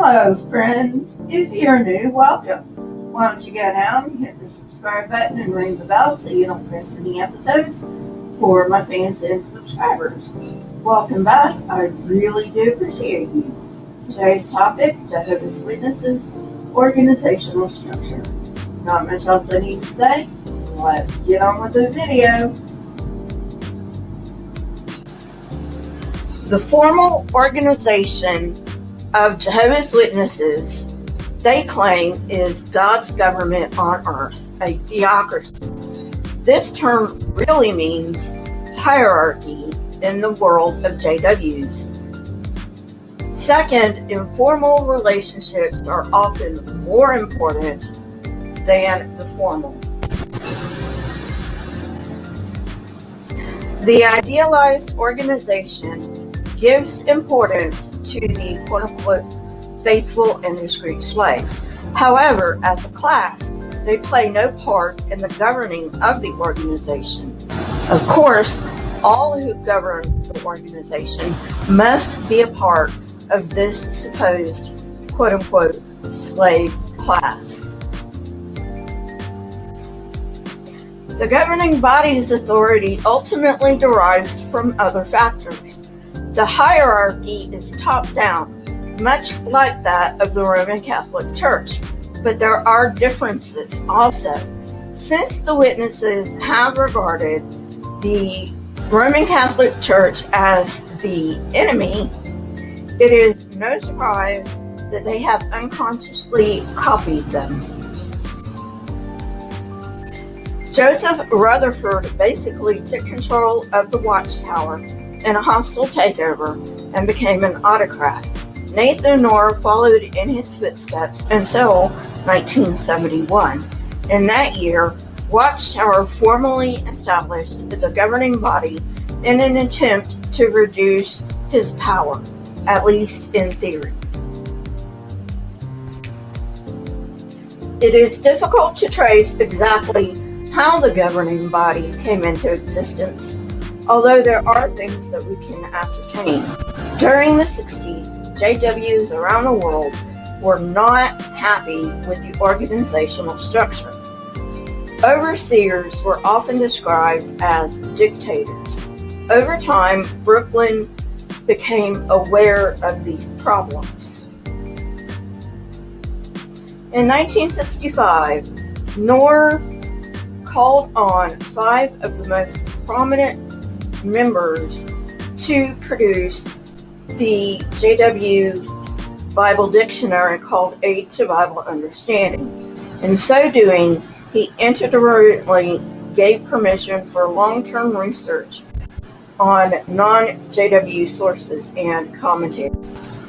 Hello friends, if you're new, welcome. Why don't you go down and hit the subscribe button and ring the bell so you don't miss any episodes for my fans and subscribers. Welcome back, I really do appreciate you. Today's topic, Jehovah's Witnesses, organizational structure. Not much else I need to say, let's get on with the video. The formal organization of Jehovah's Witnesses, they claim, is God's government on earth, a theocracy. This term really means hierarchy in the world of JWs. Second, informal relationships are often more important than the formal. The idealized organization gives importance to the quote-unquote faithful and discreet slave. However, as a class, they play no part in the governing of the organization. Of course, all who govern the organization must be a part of this supposed quote-unquote slave class. The governing body's authority ultimately derives from other factors. The hierarchy is top-down, much like that of the Roman Catholic Church, but there are differences also. Since the witnesses have regarded the Roman Catholic Church as the enemy, it is no surprise that they have unconsciously copied them. Joseph Rutherford basically took control of the Watchtower in a hostile takeover and became an autocrat. Nathan Knorr followed in his footsteps until 1971. In that year, Watchtower formally established the governing body in an attempt to reduce his power, at least in theory. It is difficult to trace exactly how the governing body came into existence, although there are things that we can ascertain. During the 60s, JWs around the world were not happy with the organizational structure. Overseers were often described as dictators. Over time, Brooklyn became aware of these problems. In 1965, Knorr called on 5 of the most prominent members to produce the JW Bible Dictionary called Aid to Bible Understanding. In so doing, he inadvertently gave permission for long-term research on non-JW sources and commentaries.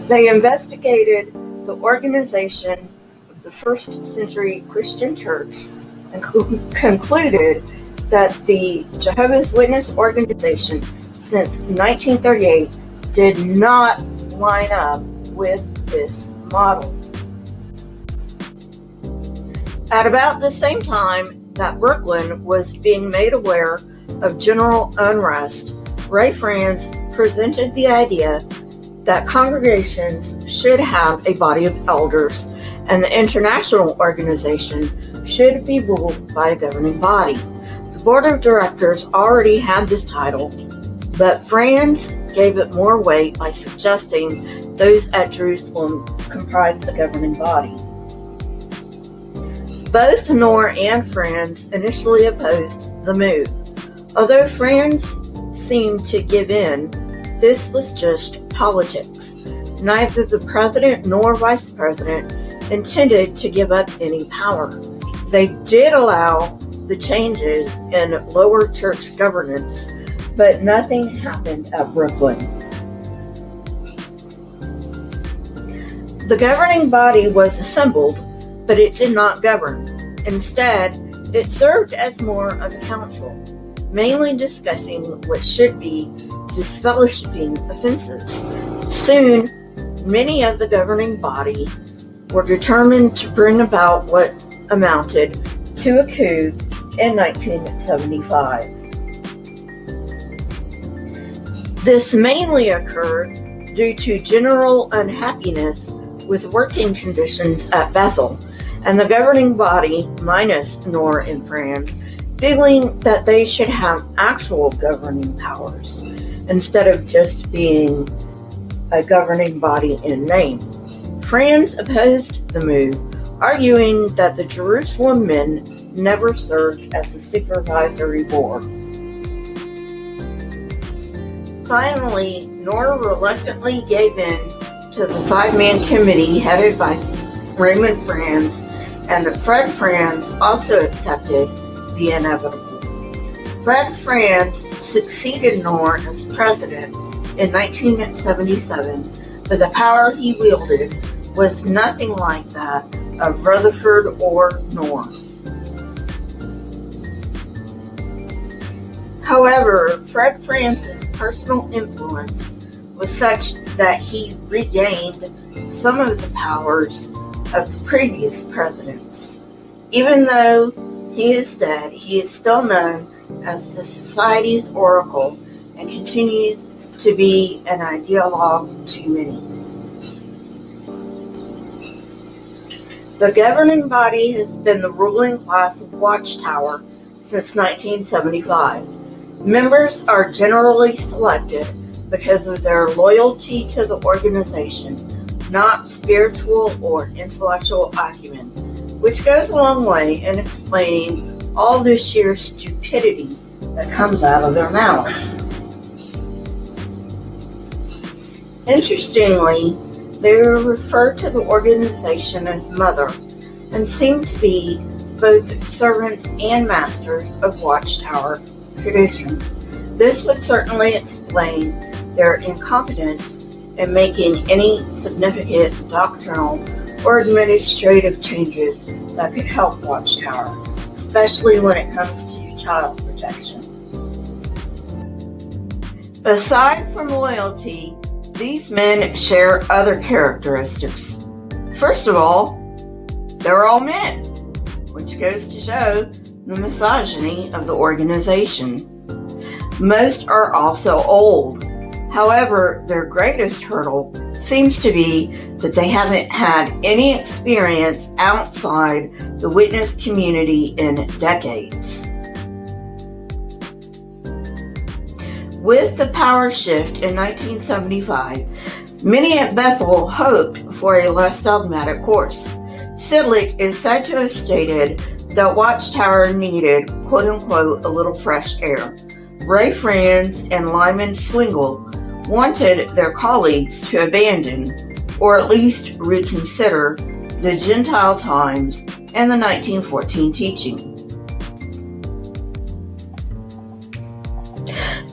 They investigated the organization of the first century Christian church and concluded that the Jehovah's Witness organization since 1938 did not line up with this model. At about the same time that Brooklyn was being made aware of general unrest, Franz presented the idea that congregations should have a body of elders and the international organization should be ruled by a governing body. The board of directors already had this title, but Franz gave it more weight by suggesting those at Jerusalem comprise the governing body. Both Knorr and Franz initially opposed the move. Although Franz seemed to give in, this was just politics. Neither the president nor vice president intended to give up any power. They did allow the changes in lower church governance, but nothing happened at Brooklyn. The governing body was assembled, but it did not govern. Instead, it served as more of a council, mainly discussing what should be disfellowshipping offenses. Soon, many of the governing body were determined to bring about what amounted to a coup in 1975. This mainly occurred due to general unhappiness with working conditions at Bethel, and the governing body, minus Knorr and Franz, feeling that they should have actual governing powers instead of just being a governing body in name. Franz opposed the move, arguing that the Jerusalem men never served as a supervisory board. Finally, Knorr reluctantly gave in to the five-man committee headed by Raymond Franz, and Fred Franz also accepted the inevitable. Fred Franz succeeded Knorr as president in 1977, but the power he wielded was nothing like that of Rutherford or Knorr. However, Fred Franz's personal influence was such that he regained some of the powers of the previous presidents. Even though he is dead, he is still known as the Society's Oracle and continues to be an ideologue to many. The governing body has been the ruling class of Watchtower since 1975. Members are generally selected because of their loyalty to the organization, not spiritual or intellectual acumen, which goes a long way in explaining all the sheer stupidity that comes out of their mouths. Interestingly, they refer to the organization as Mother and seem to be both servants and masters of Watchtower tradition. This would certainly explain their incompetence in making any significant doctrinal or administrative changes that could help Watchtower, especially when it comes to child protection. Aside from loyalty, these men share other characteristics. First of all, they're all men, which goes to show the misogyny of the organization. Most are also old. However, their greatest hurdle seems to be that they haven't had any experience outside the witness community in decades. With the power shift in 1975, many at Bethel hoped for a less dogmatic course. Sidlick is said to have stated that Watchtower needed, quote-unquote, a little fresh air. Ray Franz and Lyman Swingle wanted their colleagues to abandon, or at least reconsider, the Gentile times and the 1914 teaching.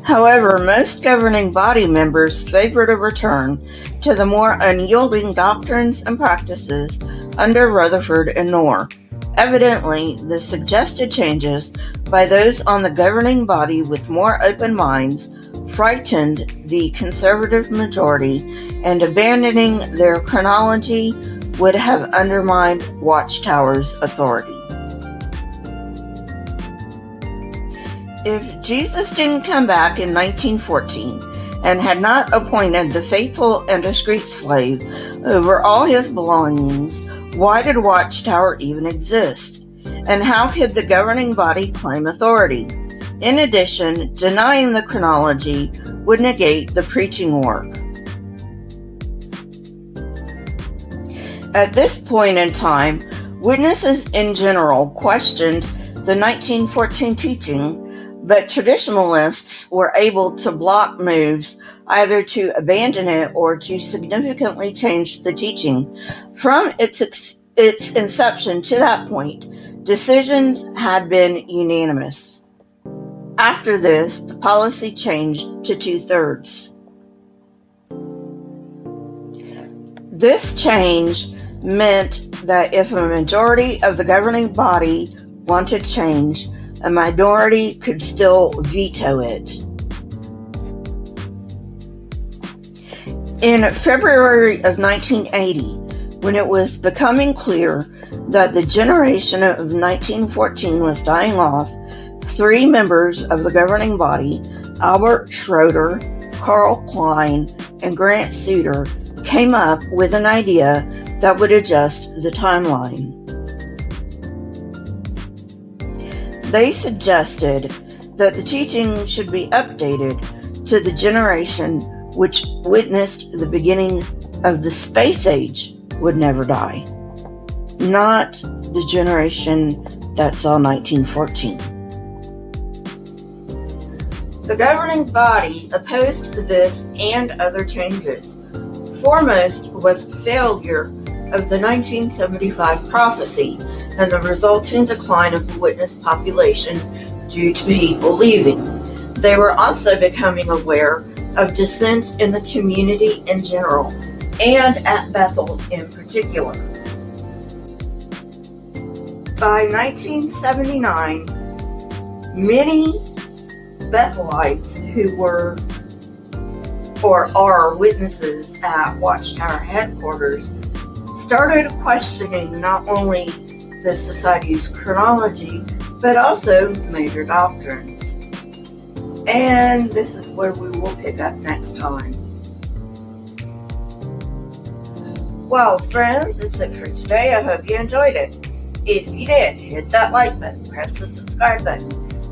However, most governing body members favored a return to the more unyielding doctrines and practices under Rutherford and Knorr. Evidently, the suggested changes by those on the governing body with more open minds frightened the conservative majority, and abandoning their chronology would have undermined Watchtower's authority. If Jesus didn't come back in 1914 and had not appointed the faithful and discreet slave over all his belongings, why did Watchtower even exist? And how could the governing body claim authority? In addition, denying the chronology would negate the preaching work. At this point in time, witnesses in general questioned the 1914 teaching, but traditionalists were able to block moves either to abandon it or to significantly change the teaching. From its inception to that point, decisions had been unanimous. After this, the policy changed to 2/3. This change meant that if a majority of the governing body wanted change, a minority could still veto it. In February of 1980, when it was becoming clear that the generation of 1914 was dying off, 3 members of the governing body, Albert Schroeder, Carl Klein and Grant Suter came up with an idea that would adjust the timeline. They suggested that the teaching should be updated to the generation which witnessed the beginning of the space age would never die, not the generation that saw 1914. The governing body opposed this and other changes. Foremost was the failure of the 1975 prophecy and the resulting decline of the witness population due to people leaving. They were also becoming aware of dissent in the community in general, and at Bethel in particular. By 1979, many Bethelites who were or are witnesses at Watchtower headquarters started questioning not only the Society's chronology, but also major doctrines. And this is where we will pick up next time. Well, friends, that's it for today. I hope you enjoyed it. If you did, hit that like button, press the subscribe button.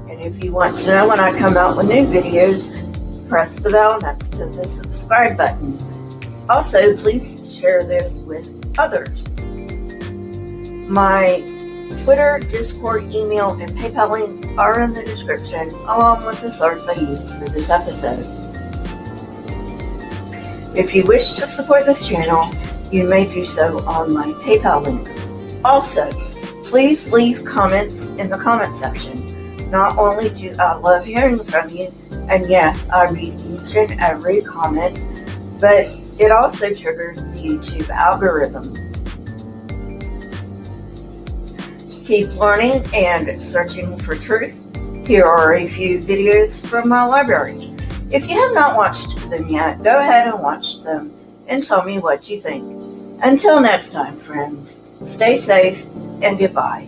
And if you want to know when I come out with new videos, press the bell next to the subscribe button. Also, please share this with others. My Twitter, Discord, email, and PayPal links are in the description, along with the source I used for this episode. If you wish to support this channel, you may do so on my PayPal link. Also, please leave comments in the comment section. Not only do I love hearing from you, and yes, I read each and every comment, but it also triggers the YouTube algorithm. Keep learning and searching for truth. Here are a few videos from my library. If you have not watched them yet, go ahead and watch them and tell me what you think. Until next time, friends, stay safe and goodbye.